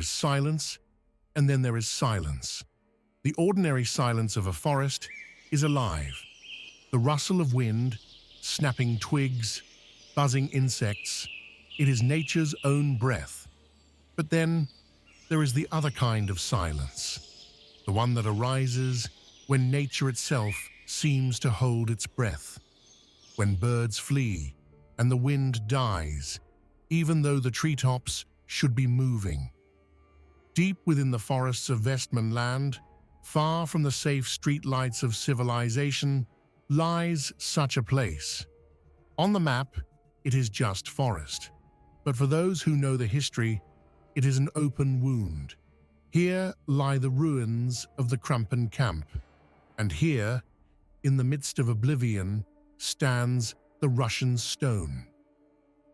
is silence, and then there is silence. The ordinary silence of a forest is alive. The rustle of wind, snapping twigs, buzzing insects, it is nature's own breath. But then there is the other kind of silence, the one that arises when nature itself seems to hold its breath, when birds flee and the wind dies, even though the treetops should be moving. Deep within the forests of Westmanland, far from the safe streetlights of civilization, lies such a place. On the map, it is just forest. But for those who know the history, it is an open wound. Here lie the ruins of the Krampen camp, and here, in the midst of oblivion, stands the Russian stone.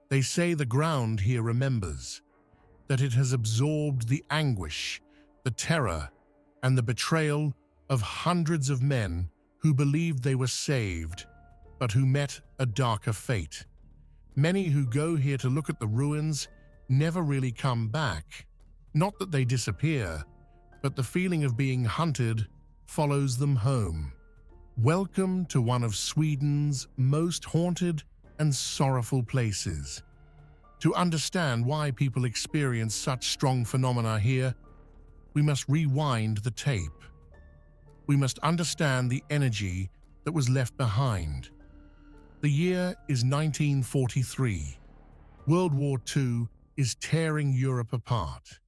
They say the ground here remembers, that it has absorbed the anguish, the terror, and the betrayal of hundreds of men who believed they were saved, but who met a darker fate. Many who go here to look at the ruins never really come back. Not that they disappear, but the feeling of being hunted follows them home. Welcome to one of Sweden's most haunted and sorrowful places. To understand why people experience such strong phenomena here, we must rewind the tape. We must understand the energy that was left behind. The year is 1943. World War II is tearing Europe apart.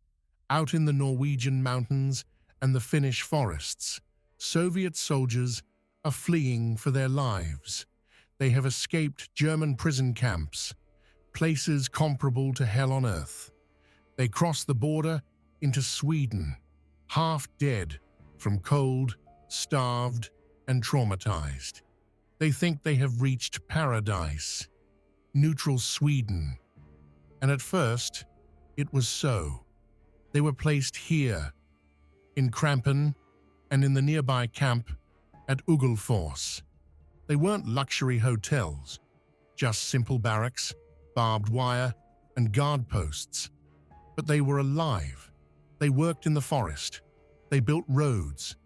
Out in the Norwegian mountains and the Finnish forests, Soviet soldiers are fleeing for their lives. They have escaped German prison camps, places comparable to hell on earth. They cross the border into Sweden, half dead from cold, starved, and traumatized. They think they have reached paradise, neutral Sweden. And at first, it was so. They were placed here, in Krampen, and in the nearby camp at Ugelfors. They weren't luxury hotels, just simple barracks, barbed wire, and guard posts. But they were alive. They worked in the forest. They built roads.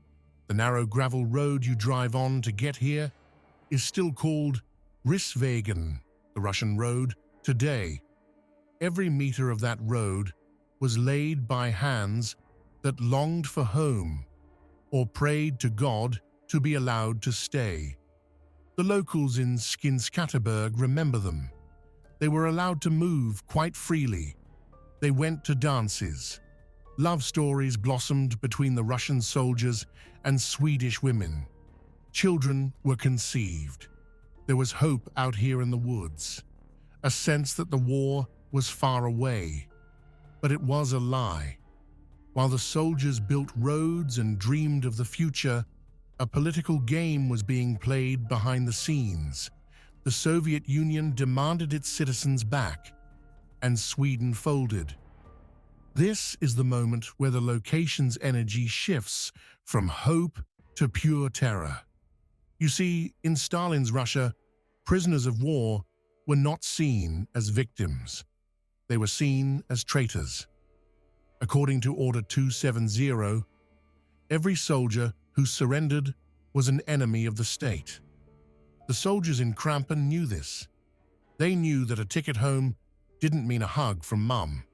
The narrow gravel road you drive on to get here is still called Riksvägen, the Russian road, today. Every meter of that road was laid by hands that longed for home or prayed to God to be allowed to stay. The locals in Skinnskatteberg remember them. They were allowed to move quite freely. They went to dances. Love stories blossomed between the Russian soldiers and Swedish women. Children were conceived. There was hope out here in the woods, a sense that the war was far away. But it was a lie. While the soldiers built roads and dreamed of the future, a political game was being played behind the scenes. The Soviet Union demanded its citizens back, and Sweden folded. This is the moment where the location's energy shifts from hope to pure terror. You see, in Stalin's Russia, prisoners of war were not seen as victims. They were seen as traitors. According to Order 270, every soldier who surrendered was an enemy of the state. The soldiers in Krampen knew this. They knew that a ticket home didn't mean a hug from mum.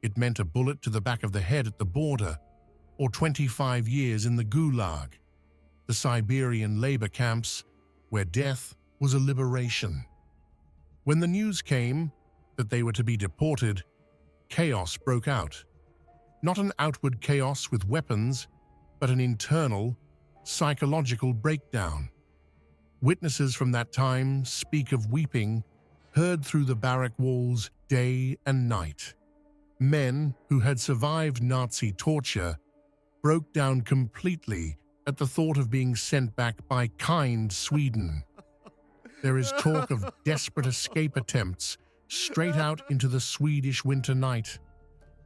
It meant a bullet to the back of the head at the border, or 25 years in the Gulag, the Siberian labor camps where death was a liberation. When the news came that they were to be deported, chaos broke out. Not an outward chaos with weapons, but an internal, psychological breakdown. Witnesses from that time speak of weeping heard through the barrack walls day and night. Men who had survived Nazi torture broke down completely at the thought of being sent back by kind Sweden. There is talk of desperate escape attempts straight out into the Swedish winter night,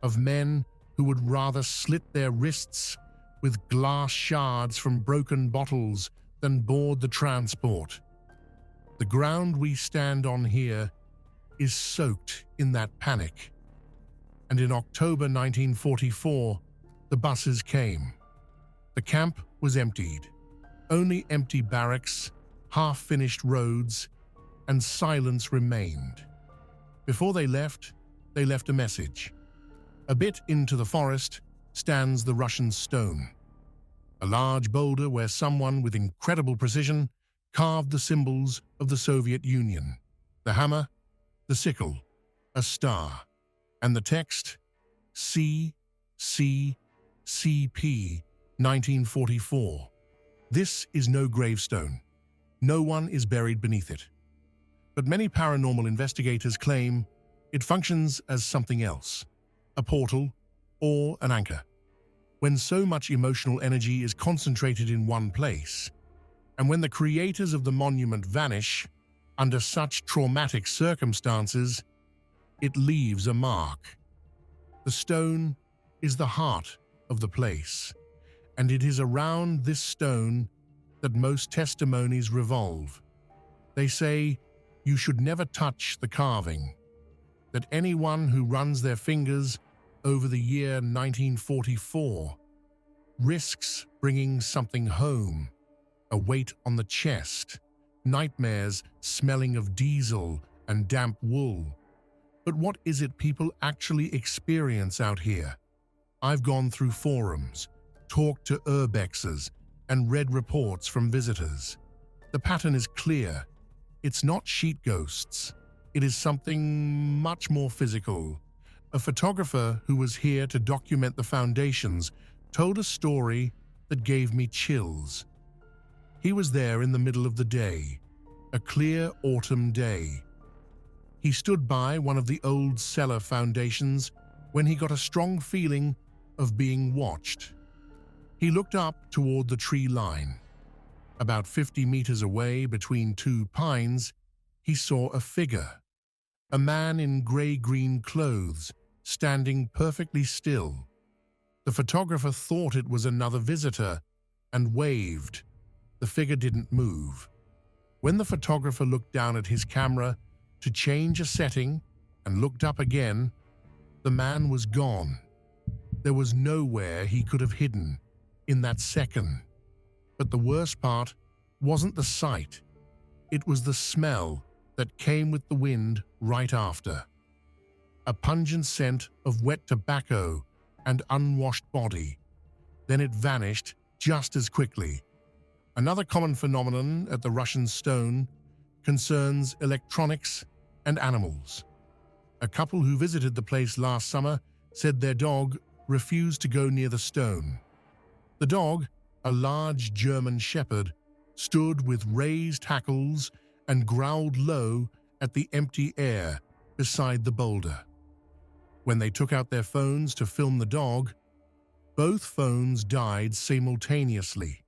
of men who would rather slit their wrists with glass shards from broken bottles than board the transport. The ground we stand on here is soaked in that panic. and in October 1944, the buses came. The camp was emptied. Only empty barracks, half-finished roads, and silence remained. Before they left a message. A bit into the forest stands the Russian stone, a large boulder where someone with incredible precision carved the symbols of the Soviet Union: the hammer, the sickle, a star, and the text CCCP 1944. This is no gravestone. No one is buried beneath it. But many paranormal investigators claim it functions as something else, a portal or an anchor. When so much emotional energy is concentrated in one place, and when the creators of the monument vanish under such traumatic circumstances, it leaves a mark. The stone is the heart of the place, and it is around this stone that most testimonies revolve. They say you should never touch the carving, that anyone who runs their fingers over the year 1944 risks bringing something home, a weight on the chest, nightmares smelling of diesel and damp wool. But what is it people actually experience out here? I've gone through forums, talked to urbexers, and read reports from visitors. The pattern is clear. It's not sheet ghosts. It is something much more physical. A photographer who was here to document the foundations told a story that gave me chills. He was there in the middle of the day, a clear autumn day. He stood by one of the old cellar foundations when he got a strong feeling of being watched. He looked up toward the tree line. About 50 meters away, between two pines, he saw a figure, a man in gray-green clothes, standing perfectly still. The photographer thought it was another visitor and waved. The figure didn't move. When the photographer looked down at his camera to change a setting and looked up again, the man was gone. There was nowhere he could have hidden in that second. But the worst part wasn't the sight. It was the smell that came with the wind right after. A pungent scent of wet tobacco and unwashed body. Then it vanished just as quickly. Another common phenomenon at the Russian stone concerns electronics and animals. A couple who visited the place last summer said their dog refused to go near the stone. The dog, a large German shepherd, stood with raised hackles and growled low at the empty air beside the boulder. When they took out their phones to film the dog, both phones died simultaneously,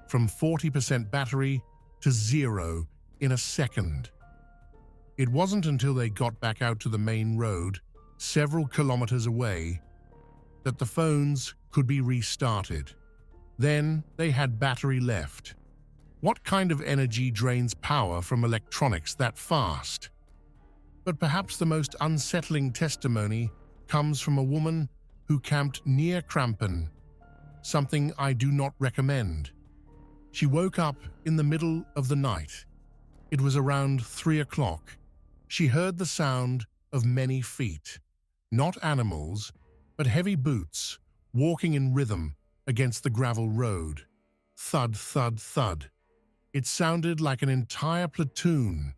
from 40% battery to 0 in a second. It wasn't until they got back out to the main road, several kilometers away, that the phones could be restarted. Then they had battery left. What kind of energy drains power from electronics that fast? But perhaps the most unsettling testimony comes from a woman who camped near Krampen, something I do not recommend. She woke up in the middle of the night. It was around 3 o'clock. She heard the sound of many feet, not animals, but heavy boots walking in rhythm against the gravel road. Thud, thud, thud. It sounded like an entire platoon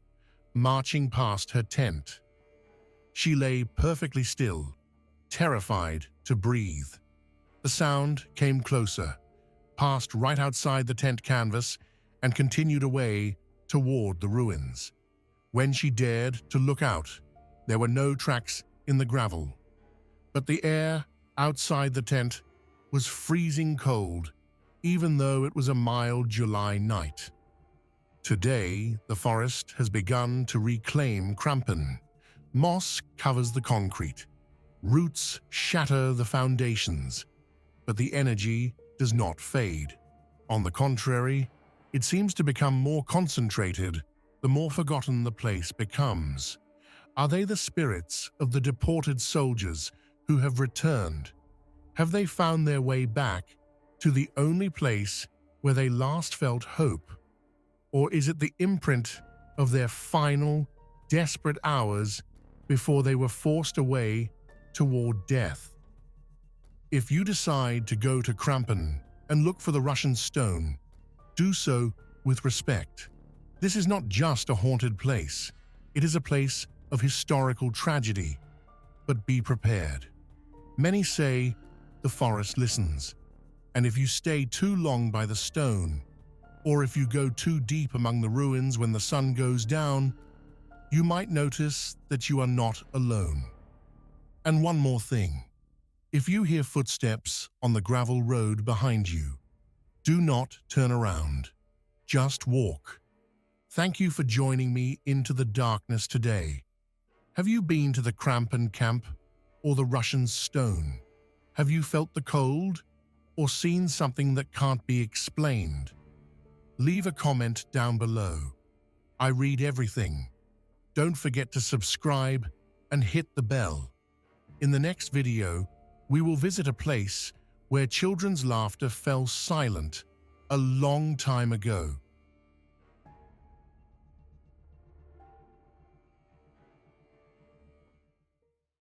marching past her tent. She lay perfectly still, terrified to breathe. The sound came closer, passed right outside the tent canvas, and continued away toward the ruins. When she dared to look out, there were no tracks in the gravel. But the air outside the tent was freezing cold, even though it was a mild July night. Today, the forest has begun to reclaim Krampen. Moss covers the concrete. Roots shatter the foundations. But the energy does not fade. On the contrary, it seems to become more concentrated the more forgotten the place becomes. Are they the spirits of the deported soldiers who who have returned? Have they found their way back to the only place where they last felt hope? Or is it the imprint of their final, desperate hours before they were forced away toward death? If you decide to go to Krampen and look for the Russian stone, do so with respect. This is not just a haunted place. It is a place of historical tragedy. But be prepared. Many say the forest listens, and if you stay too long by the stone, or if you go too deep among the ruins when the sun goes down, you might notice that you are not alone. And one more thing. If you hear footsteps on the gravel road behind you, do not turn around. Just walk. Thank you for joining me into the darkness today. Have you been to the Krampen camp or the Russian stone? Have you felt the cold or seen something that can't be explained? Leave a comment down below. I read everything. Don't forget to subscribe and hit the bell. In the next video, we will visit a place where children's laughter fell silent a long time ago.